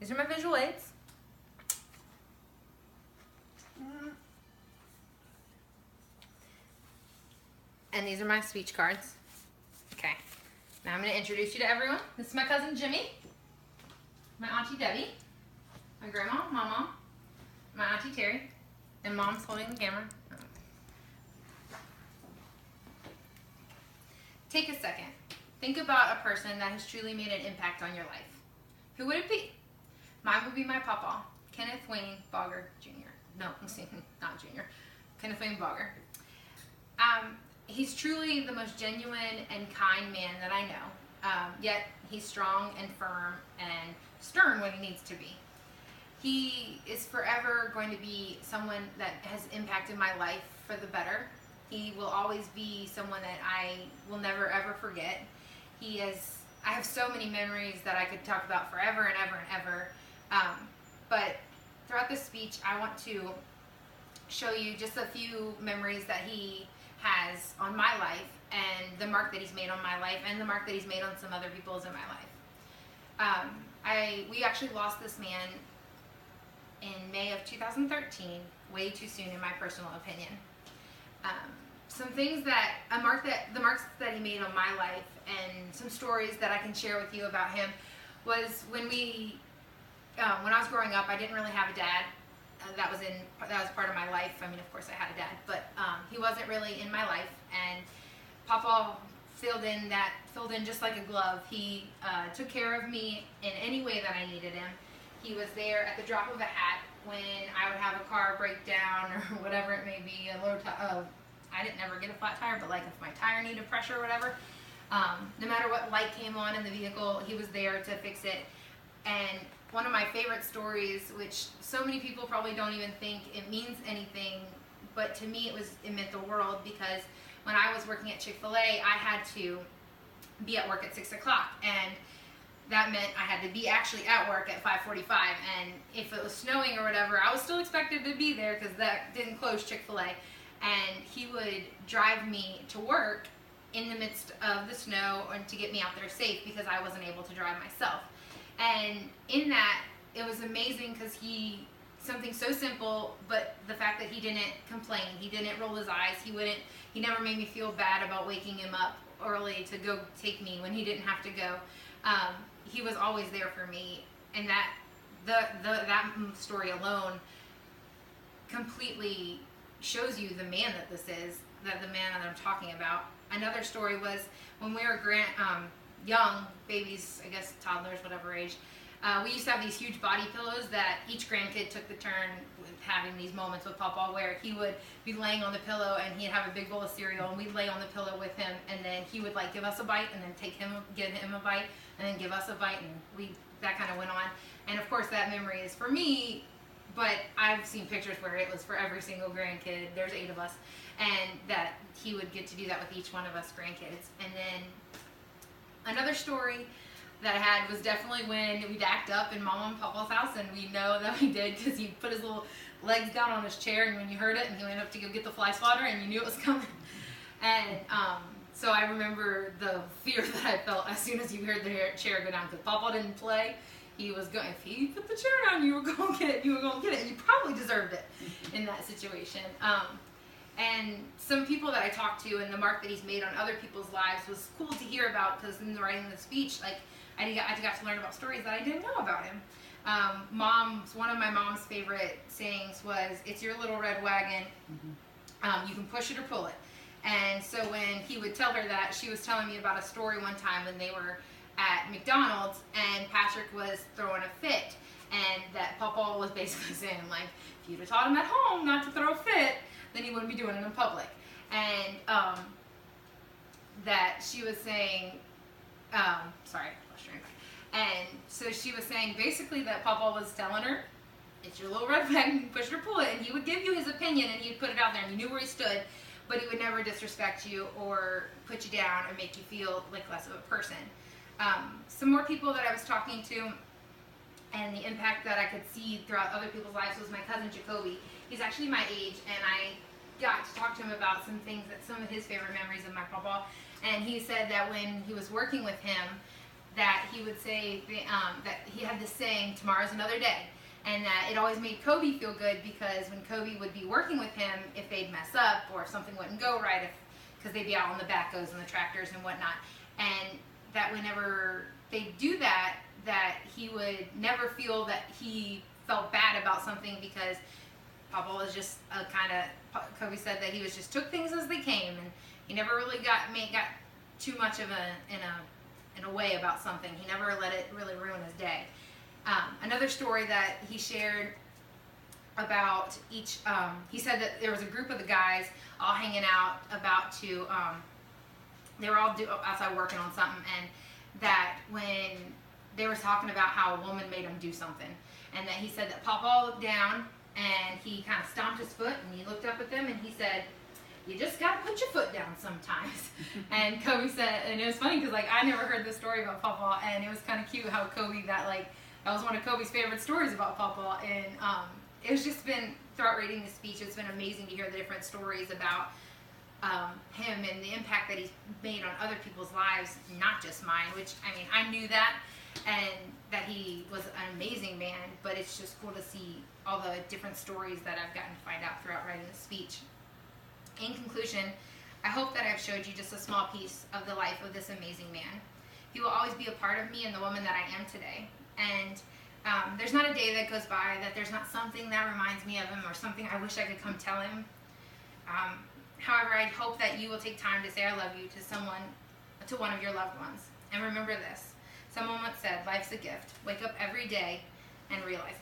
These are my visual aids. And these are my speech cards. Okay, now I'm going to introduce you to everyone. This is my cousin Jimmy, my auntie Debbie, my grandma, my mom, my auntie Terry, and mom's holding the camera. Take a second. Think about a person that has truly made an impact on your life. Who would it be? Mine would be my Papaw, Kenneth Wayne Bogger Jr. No, not Jr. Kenneth Wayne Bogger. He's truly the most genuine and kind man that I know. Yet he's strong and firm and stern when he needs to be. He is forever going to be someone that has impacted my life for the better. He will always be someone that I will never ever forget. I have so many memories that I could talk about forever and ever and ever. But throughout this speech, I want to show you just a few memories that he has on my life, and the mark that he's made on my life, and the mark that he's made on some other people's in my life. We actually lost this man in May of 2013, way too soon in my personal opinion. Some things the marks that he made on my life, and some stories that I can share with you about him was when I was growing up, I didn't really have a dad. That was part of my life. I mean, of course I had a dad, but he wasn't really in my life, and Papaw filled in just like a glove. He took care of me in any way that I needed him. He was there at the drop of a hat when I would have a car break down or whatever it may be, I didn't ever get a flat tire, but like if my tire needed pressure or whatever, no matter what light came on in the vehicle, he was there to fix it. And one of my favorite stories, which so many people probably don't even think it means anything, but to me it meant the world, because when I was working at Chick-fil-A, I had to be at work at 6 o'clock, and that meant I had to be actually at work at 5:45, and if it was snowing or whatever, I was still expected to be there because that didn't close Chick-fil-A, and he would drive me to work in the midst of the snow and to get me out there safe because I wasn't able to drive myself. And in that, it was amazing because something so simple, but the fact that he didn't complain, he didn't roll his eyes, he never made me feel bad about waking him up early to go take me when he didn't have to go. He was always there for me, and that story alone completely shows you the man that this is, the man that I'm talking about. Another story was when we were young babies, I guess toddlers, whatever age, we used to have these huge body pillows that each grandkid took the turn with having these moments with Papaw where he would be laying on the pillow and he'd have a big bowl of cereal and we'd lay on the pillow with him, and then he would like give us a bite and then give him a bite and then give us a bite, and that kind of went on. And of course that memory is for me, but I've seen pictures where it was for every single grandkid. There's 8 of us, and that he would get to do that with each one of us grandkids. And then another story that I had was definitely when we'd act up in Mama and Papa's house, and we know that we did because he put his little legs down on his chair, and when you heard it, and he went up to go get the fly swatter, and you knew it was coming. And so I remember the fear that I felt as soon as you heard the chair go down, because Papaw didn't play. He was going, if he put the chair down, you were going to get it, and you probably deserved it in that situation. And some people that I talked to and the mark that he's made on other people's lives was cool to hear about, because in the writing of the speech, like I got to learn about stories that I didn't know about him. One of my mom's favorite sayings was, "It's your little red wagon. You can push it or pull it." And so when he would tell her that, she was telling me about a story one time when they were at McDonald's and Patrick was throwing a fit, and that Papaw was basically saying, like, if you'd have taught him at home not to throw a fit, then he wouldn't be doing it in public. And that she was saying, sorry, I lost drink. And so she was saying basically that Papaw was telling her, it's your little red wagon, push it or pull it, and he would give you his opinion and he'd put it out there and you knew where he stood, but he would never disrespect you or put you down or make you feel like less of a person. Some more people that I was talking to and the impact that I could see throughout other people's lives was my cousin Jacoby. He's actually my age, and I got to talk to him about some things, some of his favorite memories of my Papaw. And he said that when he was working with him, that he would say that he had this saying, tomorrow's another day. And that it always made Kobe feel good, because when Kobe would be working with him, if they'd mess up or if something wouldn't go right, because they'd be out on the backhoes and the tractors and whatnot, and that whenever they do that, that he would never feel that he felt bad about something, because Papaw was just a kind of, Kobe said that he was just took things as they came, and he never really got too much of in a way about something. He never let it really ruin his day. Another story that he shared about each, he said that there was a group of the guys all hanging out about to, they were all outside working on something, and that when they were talking about how a woman made him do something, and that he said that Papaw looked down and he kind of stomped his foot and he looked up at them and he said, you just got to put your foot down sometimes. And Kobe said, and it was funny because like I never heard this story about Papaw, and it was kind of cute how Kobe, that was one of Kobe's favorite stories about Papaw, and it was just been, throughout reading the speech, it's been amazing to hear the different stories about him and the impact that he's made on other people's lives, not just mine, which, I mean, I knew that, and that he was an amazing man, but it's just cool to see all the different stories that I've gotten to find out throughout writing the speech. In conclusion, I hope that I've showed you just a small piece of the life of this amazing man. He will always be a part of me and the woman that I am today. And there's not a day that goes by that there's not something that reminds me of him, or something I wish I could come tell him. However, I hope that you will take time to say I love you to one of your loved ones. And remember this. Someone once said, life's a gift. Wake up every day and realize